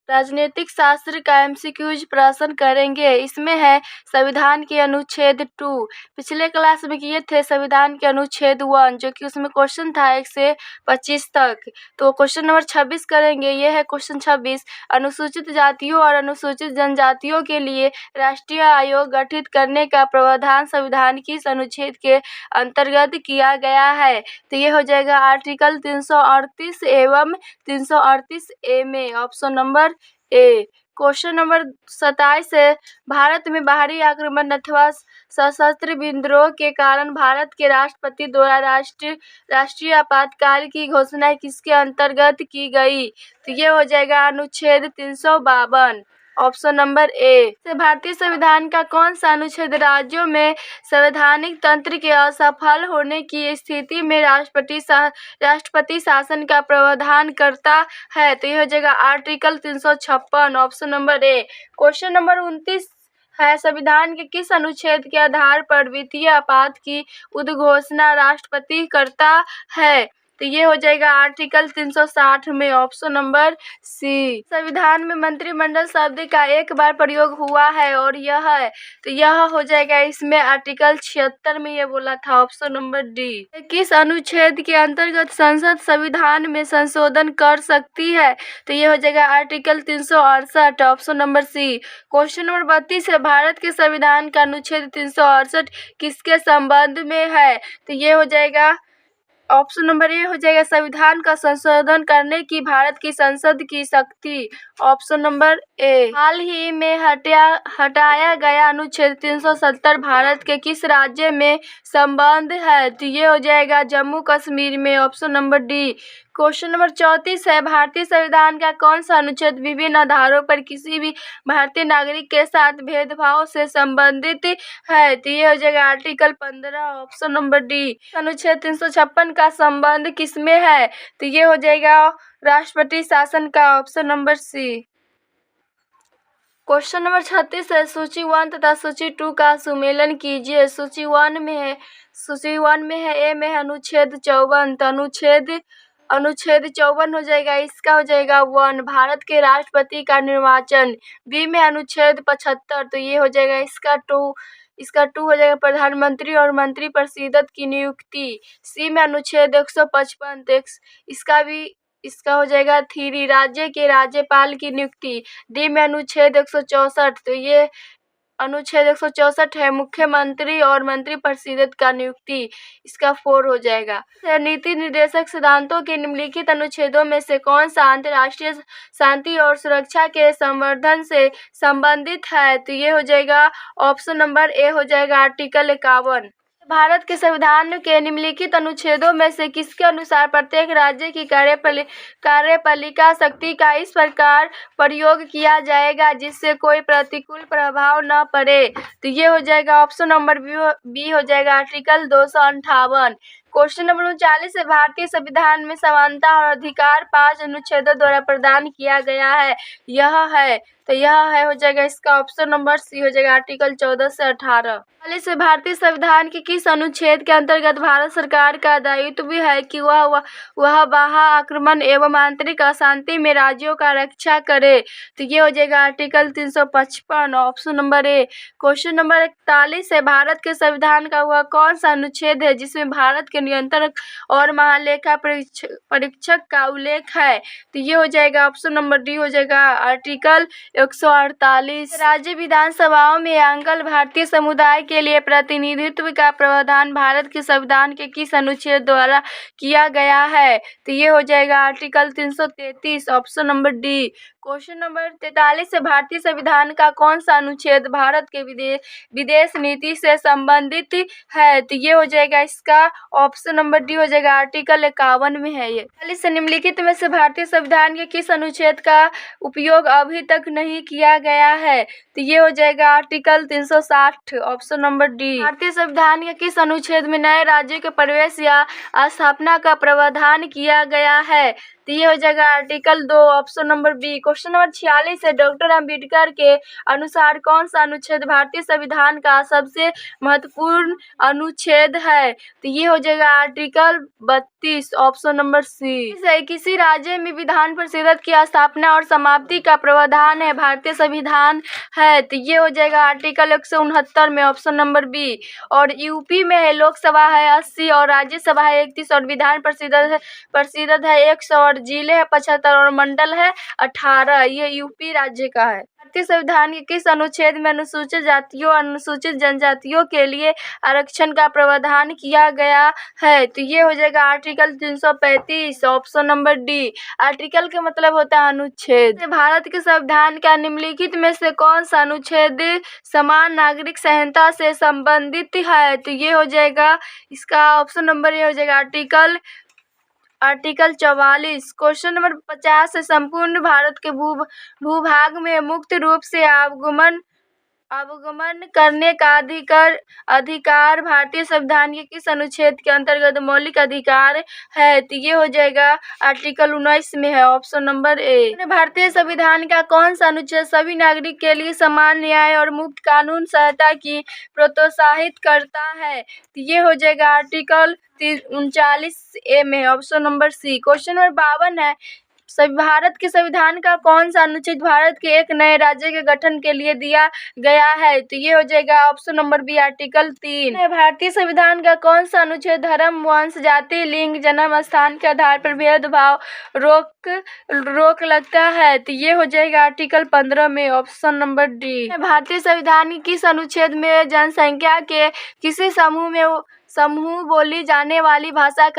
राजनीतिक शास्त्र का एमसीक्यूज प्रश्न करेंगे। इसमें है संविधान के अनुच्छेद 2, पिछले क्लास में किए थे संविधान के अनुच्छेद 1, जो कि उसमें क्वेश्चन था 1 से 25 तक। तो क्वेश्चन नंबर 26 करेंगे। ये है क्वेश्चन 26, अनुसूचित जातियों और अनुसूचित जनजातियों के लिए राष्ट्रीय आयोग गठित करने का प्रावधान संविधान किस अनुच्छेद के अंतर्गत किया गया है? तो ये हो जाएगा आर्टिकल 338 एवं 338 ए में, option number A. Question number 27 है, भारत में बाहरी आक्रमण अथवा सशस्त्र विद्रोह के कारण भारत के राष्ट्रपति द्वारा राष्ट्रीय आपातकाल की घोषणा किसके अंतर्गत की गई? तो ये हो जाएगा अनुच्छेद 352, ऑप्शन नंबर ए। भारतीय संविधान का कौन सा अनुच्छेद राज्यों में संवैधानिक तंत्र के असफल होने की स्थिति में राष्ट्रपति शासन का प्रावधान करता है? तो ये हो जाएगा article 356, option number A. Question number 29 है, संविधान के किस अनुच्छेद के आधार पर वित्तीय आपात की उद्घोषणा राष्ट्रपति करता है? तो ये हो जाएगा आर्टिकल 360 में, ऑप्शन नंबर सी। संविधान में मंत्रिमंडल शब्द का एक बार प्रयोग हुआ है और यह है, तो यह हो जाएगा इसमें आर्टिकल 76 में ये बोला था, ऑप्शन नंबर डी। किस अनुच्छेद के अंतर्गत संसद संविधान में संशोधन कर सकती है? तो ये हो जाएगा article 368, option number C. Question number 32 है, भारत के संविधान का अनुच्छेद 368 किसके संबंध में है? तो ये हो जाएगा ऑप्शन नंबर ए हो जाएगा संविधान का संशोधन करने की भारत की संसद की शक्ति, ऑप्शन नंबर ए। हाल ही में हटाया गया अनुच्छेद 370 भारत के किस राज्य में संबंध है? तो ये हो जाएगा जम्मू कश्मीर में, option number D. Question number 34 है, भारतीय संविधान का कौन सा अनुच्छेद विभिन्न आधारों पर किसी भी भारतीय नागरिक के साथ भेदभाव से संबंधित है? तो ये हो जाएगा आर्टिकल 15, ऑप्शन नंबर डी। अनुच्छेद 356 का संबंध किसमें है? तो ये हो जाएगा राष्ट्रपति शासन का, option number C. Question number 36 है, सूची 1 तथा सूची 2 का सुमेलन कीजिए। सूची 1 में है ए में है अनुच्छेद 54, तो अनुच्छेद 54 हो जाएगा, इसका हो जाएगा 1, भारत के राष्ट्रपति का निर्वाचन। बी में अनुच्छेद 75, तो ये हो जाएगा इसका 2 हो जाएगा प्रधानमंत्री और मंत्रिपरिषद की नियुक्ति। सी में अनुच्छेद 155, तो इसका हो जाएगा 3, राज्य के राज्यपाल की नियुक्ति। डी में अनुच्छेद 164, तो ये अनुच्छेद 164 है, मुख्यमंत्री और मंत्रिपरिषद का नियुक्ति, इसका 4 हो जाएगा। नीति निर्देशक सिद्धांतों के निम्नलिखित अनुच्छेदों में से कौन सा अंतर्राष्ट्रीय शांति और सुरक्षा के संवर्धन से संबंधित है? तो ये हो जाएगा ऑप्शन नंबर ए हो जाएगा आर्टिकल 51। भारत के संविधान के निम्नलिखित अनुच्छेदों में से किसके अनुसार प्रत्येक राज्य की कार्यपालिका शक्ति का इस प्रकार प्रयोग किया जाएगा जिससे कोई प्रतिकूल प्रभाव न पड़े? तो ये हो जाएगा ऑप्शन नंबर बी हो जाएगा आर्टिकल 258। क्वेश्चन नंबर 39 है, भारतीय संविधान में समानता और अधिकार 5 अनुच्छेदों द्वारा प्रदान किया गया है, यह है, तो यह है हो जाएगा इसका ऑप्शन नंबर सी हो जाएगा आर्टिकल 14 से 18। से भारतीय संविधान के किस अनुच्छेद के अंतर्गत भारत सरकार का दायित्व भी है कि वह बाह्य आक्रमण एवं आंतरिक अशांति में राज्यों का रक्षा करे? तो ये हो जाएगा article 355, option number A. Question number 41 है, भारत के संविधान का वह कौन सा अनुच्छेद है जिसमें भारत के नियंत्रक और महालेखा परीक्षक का उल्लेख है? तो ये हो जाएगा ऑप्शन नंबर डी हो जाएगा आर्टिकल 148। राज्य विधानसभाओं में आंग्ल भारतीय समुदाय के लिए प्रतिनिधित्व का प्रावधान भारत के संविधान के किस अनुच्छेद द्वारा किया गया है? तो ये हो जाएगा article 333, option number D. Question number 43 है, भारतीय संविधान का कौन सा अनुच्छेद भारत के विदेश नीति से संबंधित है? तो ये हो जाएगा इसका ऑप्शन नंबर डी हो जाएगा आर्टिकल 51 में है ये। 40 से निम्नलिखित में से भारतीय संविधान के किस अनुच्छेद का उपयोग अभी तक नहीं किया गया है? तो ये हो जाएगा आर्टिकल 360, ऑप्शन नंबर डी। भारतीय संविधान के किस अनुच्छेद में नए राज्यों के प्रवेश या स्थापना का प्रावधान किया गया है? तो ये हो जाएगा article 2, option number B. Question number 46 है, डॉक्टर अंबेडकर के अनुसार कौन सा अनुच्छेद भारतीय संविधान का सबसे महत्वपूर्ण अनुच्छेद है? तो ये हो जाएगा आर्टिकल 31 ऑप्शन नंबर सी है। किसी राज्य में विधान परिषद की स्थापना और समाप्ति का प्रावधान है भारतीय संविधान है, तो ये हो जाएगा आर्टिकल 169 में ऑप्शन नंबर बी। और यूपी में है लोकसभा है 80 और राज्यसभा है 31 और विधान परिषद है 100 और जिले है 75 और मंडल है 18। ये यूपी राज्य का है। भारतीय संविधान के किस अनुच्छेद में अनुसूचित जातियों और अनुसूचित जनजातियों के लिए आरक्षण का प्रावधान किया गया है, तो ये हो जाएगा article 335 option number D. Article का मतलब होता है अनुच्छेद। भारत के संविधान का निम्नलिखित में से कौन सा अनुच्छेद समान नागरिक संहिता से संबंधित है, तो ये हो जाएगा इसका ऑप्शन नंबर ए हो जाएगा आर्टिकल 44। क्वेश्चन नंबर 50 है संपूर्ण भारत के भूभाग में मुक्त रूप से आवागमन करने का अधिकार भारतीय संविधान के किस अनुच्छेद के अंतर्गत मौलिक अधिकार है, तो ये हो जाएगा आर्टिकल 19 में है ऑप्शन नंबर ए। भारतीय संविधान का कौन सा अनुच्छेद सभी नागरिक के लिए समान न्याय और मुक्त कानून सहायता की प्रोत्साहित करता है, तो ये हो जाएगा आर्टिकल 39 ए में option number C. Question number 52 है भारत के संविधान का कौन सा अनुच्छेद भारत के एक नए राज्य के गठन के लिए दिया गया है, तो ये हो जाएगा ऑप्शन नंबर बी आर्टिकल 3। भारतीय संविधान का कौन सा अनुच्छेद धर्म, वंश, जाति, लिंग, जन्म स्थान के आधार पर भेदभाव रोक लगता है, तो ये हो जाएगा आर्टिकल 15 में ऑप्शन नंबर डी। भारतीय संविधान के किस अनुच्छेद में जनसंख्या के किसी समूह बोली जाने वाली भाषा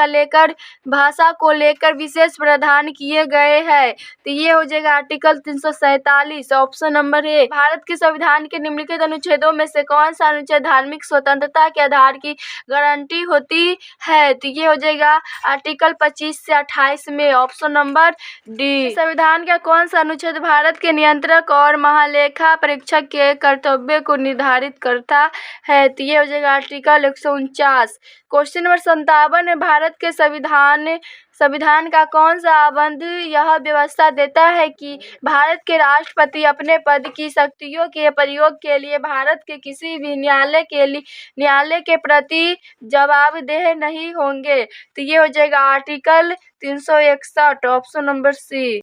को लेकर विशेष प्रावधान किए गए हैं, तो ये हो जाएगा article 347 option number A. Bharat के संविधान के निम्नलिखित अनुच्छेदों में से कौन सा अनुच्छेद धार्मिक स्वतंत्रता के आधार की गारंटी होती है, तो ये हो जाएगा आर्टिकल 25 से 28 में ऑप्शन नंबर डी। संविधान का कौन सा अनुच्छेद भारत के नियंत्रक और महालेखा परीक्षक के कर्तव्य को निर्धारित करता है, तो ये हो जाएगा आर्टिकल 149। क्वेश्चन नंबर 57 है भारत के संविधान का कौन सा अनुबंध यह व्यवस्था देता है कि भारत के राष्ट्रपति अपने पद की शक्तियों के प्रयोग के लिए भारत के किसी भी न्यायालय के प्रति जवाबदेह नहीं होंगे, तो ये हो जाएगा आर्टिकल 361 ऑप्शन नंबर सी।